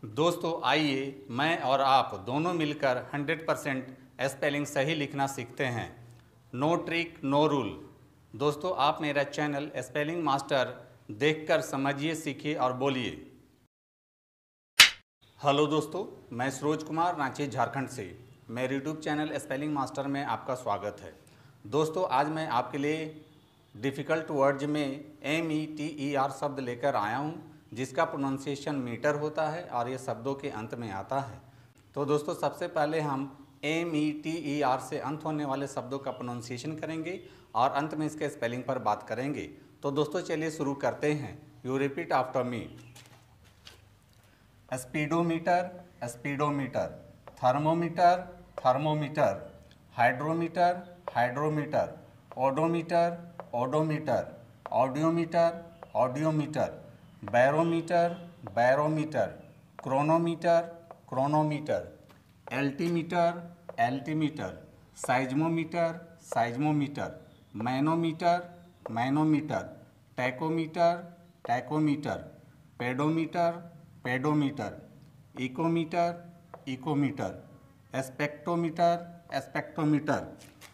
दोस्तों आइए मैं और आप दोनों मिलकर 100% स्पेलिंग सही लिखना सीखते हैं। No trick no rule. दोस्तों आप मेरा चैनल स्पेलिंग मास्टर देखकर समझिए, सीखिए और बोलिए। हेलो दोस्तों, मैं सरोज कुमार रांची झारखंड से मेरे यूट्यूब चैनल स्पेलिंग मास्टर में आपका स्वागत है। दोस्तों आज मैं आपके लिए डिफ़िकल्ट वर्ड्स में METER शब्द लेकर आया हूँ, जिसका प्रोनाउंसिएशन मीटर होता है और ये शब्दों के अंत में आता है। तो दोस्तों सबसे पहले हम METER से अंत होने वाले शब्दों का प्रोनाउंसिएशन करेंगे और अंत में इसके स्पेलिंग पर बात करेंगे। तो दोस्तों चलिए शुरू करते हैं। You repeat after me. Speedometer, speedometer. Thermometer, thermometer. Hydrometer, hydrometer. Odometer, odometer. Audiometer, audiometer. Barometer, barometer. Chronometer, chronometer. Altimeter, altimeter. Seismometer, seismometer. Manometer, manometer. Tachometer, tachometer. Pedometer, pedometer. Echometer, echometer. Spectrometer, spectrometer.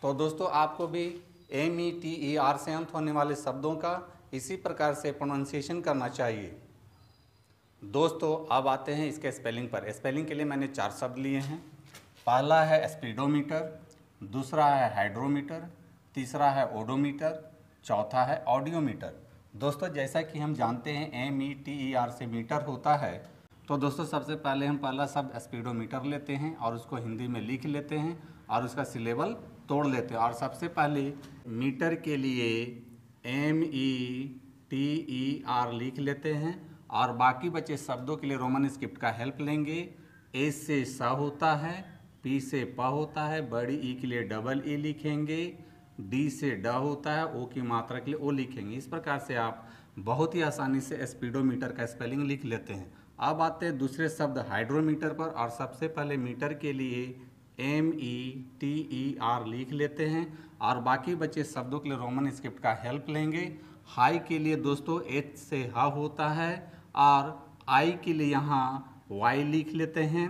तो दोस्तों आपको भी METER से अंत होने वाले शब्दों का इसी प्रकार से प्रोनाउंसिएशन करना चाहिए। दोस्तों अब आते हैं इसके स्पेलिंग पर। स्पेलिंग के लिए मैंने 4 शब्द लिए हैं। पहला है स्पीडोमीटर, दूसरा है हाइड्रोमीटर, तीसरा है ओडोमीटर, चौथा है ऑडियोमीटर। दोस्तों जैसा कि हम जानते हैं METER से मीटर होता है, तो दोस्तों सबसे पहले हम पहला शब्द स्पीडोमीटर लेते हैं और उसको हिंदी में लिख लेते हैं और उसका सिलेबल तोड़ लेते हैं। और सबसे पहले मीटर के लिए METER लिख लेते हैं और बाकी बचे शब्दों के लिए रोमन स्क्रिप्ट का हेल्प लेंगे। S से स होता है, P से प होता है, बड़ी E के लिए डबल E लिखेंगे, D से ड होता है, O की मात्रा के लिए O लिखेंगे। इस प्रकार से आप बहुत ही आसानी से स्पीडोमीटर का स्पेलिंग लिख लेते हैं। अब आते हैं दूसरे शब्द हाइड्रोमीटर पर और सबसे पहले मीटर के लिए METER लिख लेते हैं और बाकी बचे शब्दों के लिए रोमन स्क्रिप्ट का हेल्प लेंगे। हाई के लिए दोस्तों H से ह होता है और I के लिए यहाँ Y लिख लेते हैं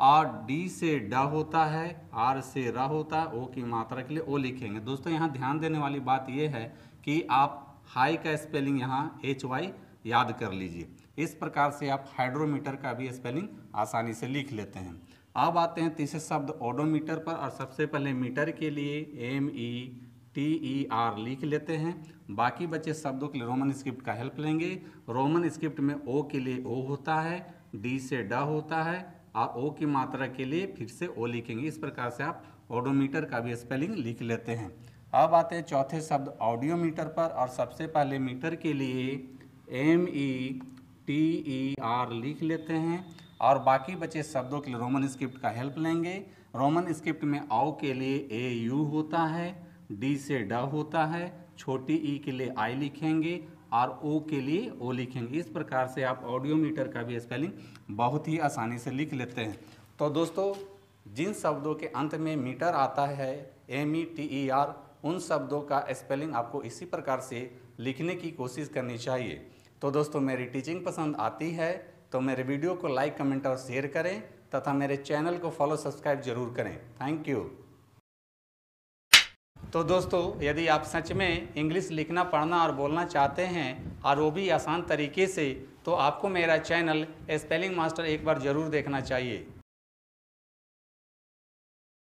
और D से ड होता है, R से र होता है, O की मात्रा के लिए O लिखेंगे। दोस्तों यहाँ ध्यान देने वाली बात यह है कि आप हाई का स्पेलिंग यहाँ HY याद कर लीजिए। इस प्रकार से आप हाइड्रोमीटर का भी स्पेलिंग आसानी से लिख लेते हैं। अब आते हैं तीसरे शब्द ओडोमीटर पर और सबसे पहले मीटर के लिए METER लिख लेते हैं। बाकी बचे शब्दों के लिए रोमन स्क्रिप्ट का हेल्प लेंगे। रोमन स्क्रिप्ट में O के लिए O होता है, D से ड होता है और O की मात्रा के लिए फिर से O लिखेंगे। इस प्रकार से आप ओडोमीटर का भी स्पेलिंग लिख लेते हैं। अब आते हैं चौथे शब्द ऑडियोमीटर पर और सबसे पहले मीटर के लिए METER लिख लेते हैं और बाकी बचे शब्दों के लिए रोमन स्क्रिप्ट का हेल्प लेंगे। रोमन स्क्रिप्ट में औ के लिए AU होता है, D से ड होता है, छोटी E के लिए I लिखेंगे और O के लिए O लिखेंगे। इस प्रकार से आप ऑडियोमीटर का भी स्पेलिंग बहुत ही आसानी से लिख लेते हैं। तो दोस्तों जिन शब्दों के अंत में मीटर आता है METER, उन शब्दों का स्पेलिंग आपको इसी प्रकार से लिखने की कोशिश करनी चाहिए। तो दोस्तों मेरी टीचिंग पसंद आती है तो मेरे वीडियो को लाइक, कमेंट और शेयर करें तथा मेरे चैनल को फॉलो, सब्सक्राइब जरूर करें। Thank you. तो दोस्तों यदि आप सच में इंग्लिश लिखना, पढ़ना और बोलना चाहते हैं और वो भी आसान तरीके से, तो आपको मेरा चैनल स्पेलिंग मास्टर एक बार ज़रूर देखना चाहिए।